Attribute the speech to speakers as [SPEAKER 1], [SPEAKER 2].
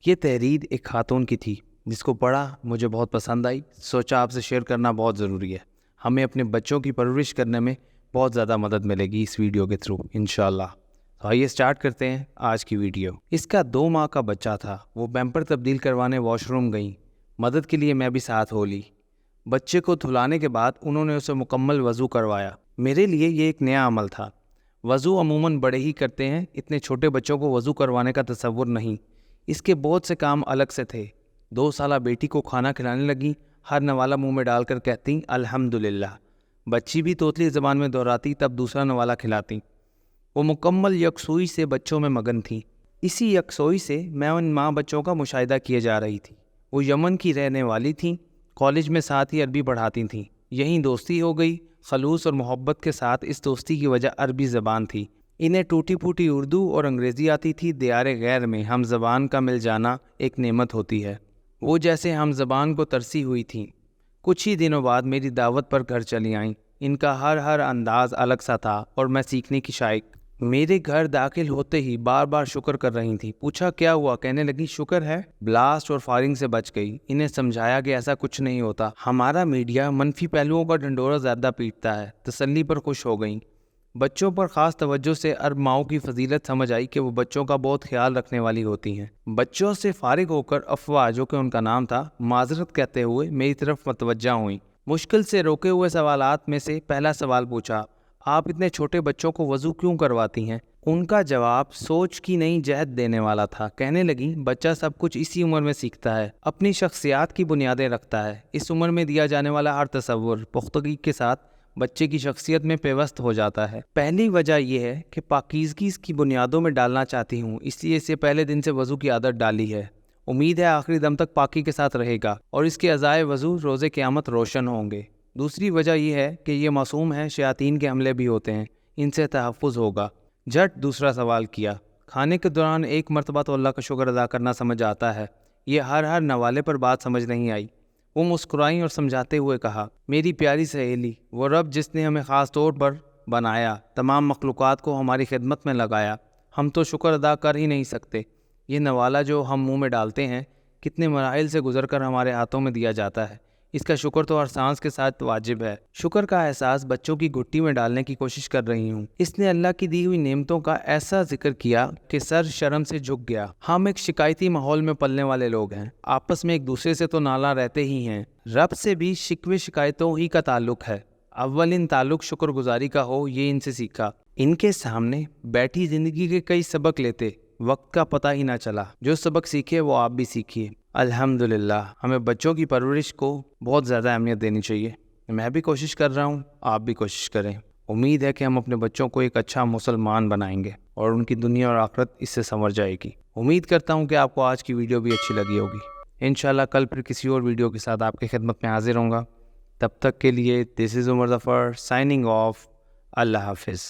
[SPEAKER 1] یہ تحریر ایک خاتون کی تھی جس کو پڑھا مجھے بہت پسند آئی، سوچا آپ سے شیئر کرنا بہت ضروری ہے۔ ہمیں اپنے بچوں کی پرورش کرنے میں بہت زیادہ مدد ملے گی اس ویڈیو کے تھرو انشاءاللہ۔ تو آئیے سٹارٹ کرتے ہیں آج کی ویڈیو۔ اس کا 2 ماہ کا بچہ تھا، وہ پیمپر تبدیل کروانے واش روم گئیں، مدد کے لیے میں بھی ساتھ ہو لی۔ بچے کو دھلانے کے بعد انہوں نے اسے مکمل وضو کروایا۔ میرے لیے یہ ایک نیا عمل تھا۔ وضو عموماً بڑے ہی کرتے ہیں، اتنے چھوٹے بچوں کو وضو کروانے کا تصور نہیں۔ اس کے بہت سے کام الگ سے تھے۔ 2 سالہ بیٹی کو کھانا کھلانے لگی، ہر نوالا منہ میں ڈال کر کہتی الحمدللہ۔ بچی بھی توتلی زبان میں دہراتی تب دوسرا نوالا کھلاتی۔ وہ مکمل یکسوئی سے بچوں میں مگن تھیں۔ اسی یکسوئی سے میں ان ماں بچوں کا مشاہدہ کیے جا رہی تھی۔ وہ یمن کی رہنے والی تھیں، کالج میں ساتھ ہی عربی پڑھاتی تھیں۔ یہیں دوستی ہو گئی، خلوص اور محبت کے ساتھ۔ اس دوستی کی وجہ عربی زبان تھی۔ انہیں ٹوٹی پھوٹی اردو اور انگریزی آتی تھی۔ دیار غیر میں ہم زبان کا مل جانا ایک نعمت ہوتی ہے۔ وہ جیسے ہم زبان کو ترسی ہوئی تھیں۔ کچھ ہی دنوں بعد میری دعوت پر گھر چلی آئیں۔ ان کا ہر انداز الگ سا تھا اور میں سیکھنے کی شائق۔ میرے گھر داخل ہوتے ہی بار بار شکر کر رہی تھیں۔ پوچھا کیا ہوا؟ کہنے لگی شکر ہے، بلاسٹ اور فائرنگ سے بچ گئی۔ انہیں سمجھایا کہ ایسا کچھ نہیں ہوتا، ہمارا میڈیا منفی پہلوؤں کا ڈنڈورا زیادہ پیٹتا ہے۔ تسلی پر خوش ہو گئیں۔ بچوں پر خاص توجہ سے عرب ماؤں کی فضیلت سمجھ آئی کہ وہ بچوں کا بہت خیال رکھنے والی ہوتی ہیں۔ بچوں سے فارغ ہو کر افواہ، جو کہ ان کا نام تھا، معذرت کہتے ہوئے میری طرف متوجہ ہوئیں۔ مشکل سے روکے ہوئے سوالات میں سے پہلا سوال پوچھا، آپ اتنے چھوٹے بچوں کو وضو کیوں کرواتی ہیں؟ ان کا جواب سوچ کی نئی جہت دینے والا تھا۔ کہنے لگی بچہ سب کچھ اسی عمر میں سیکھتا ہے، اپنی شخصیات کی بنیادیں رکھتا ہے۔ اس عمر میں دیا جانے والا ہر تصور پختگی کے ساتھ بچے کی شخصیت میں پیوست ہو جاتا ہے۔ پہلی وجہ یہ ہے کہ پاکیزگی اس کی بنیادوں میں ڈالنا چاہتی ہوں، اس لیے اسے پہلے دن سے وضو کی عادت ڈالی ہے۔ امید ہے آخری دم تک پاکی کے ساتھ رہے گا اور اس کے اعضائے وضو روز قیامت روشن ہوں گے۔ دوسری وجہ یہ ہے کہ یہ معصوم ہے، شیاطین کے حملے بھی ہوتے ہیں، ان سے تحفظ ہوگا۔ جھٹ دوسرا سوال کیا، کھانے کے دوران ایک مرتبہ تو اللہ کا شکر ادا کرنا سمجھ آتا ہے، یہ ہر نوالے پر بات سمجھ نہیں آئی۔ وہ مسکرائیں اور سمجھاتے ہوئے کہا، میری پیاری سہیلی، وہ رب جس نے ہمیں خاص طور پر بنایا، تمام مخلوقات کو ہماری خدمت میں لگایا، ہم تو شکر ادا کر ہی نہیں سکتے۔ یہ نوالا جو ہم منہ میں ڈالتے ہیں، کتنے مراحل سے گزر کر ہمارے ہاتھوں میں دیا جاتا ہے، اس کا شکر تو ہر سانس کے ساتھ واجب ہے۔ شکر کا احساس بچوں کی گھٹی میں ڈالنے کی کوشش کر رہی ہوں۔ اس نے اللہ کی دی ہوئی نعمتوں کا ایسا ذکر کیا کہ سر شرم سے جھک گیا۔ ہم ایک شکایتی ماحول میں پلنے والے لوگ ہیں، آپس میں ایک دوسرے سے تو نالاں رہتے ہی ہیں، رب سے بھی شکوے شکایتوں ہی کا تعلق ہے۔ اولین تعلق شکر گزاری کا ہو، یہ ان سے سیکھا۔ ان کے سامنے بیٹھی زندگی کے کئی سبق لیتے، وقت کا پتہ ہی نہ چلا۔ جو سبق سیکھے وہ آپ بھی سیکھیے۔ الحمدللہ، ہمیں بچوں کی پرورش کو بہت زیادہ اہمیت دینی چاہیے۔ میں بھی کوشش کر رہا ہوں، آپ بھی کوشش کریں۔ امید ہے کہ ہم اپنے بچوں کو ایک اچھا مسلمان بنائیں گے اور ان کی دنیا اور آخرت اس سے سنور جائے گی۔ امید کرتا ہوں کہ آپ کو آج کی ویڈیو بھی اچھی لگی ہوگی۔ انشاءاللہ کل پھر کسی اور ویڈیو کے ساتھ آپ کی خدمت میں حاضر ہوں گا۔ تب تک کے لیے دس از عمر ظفر سائننگ آف۔ اللہ حافظ۔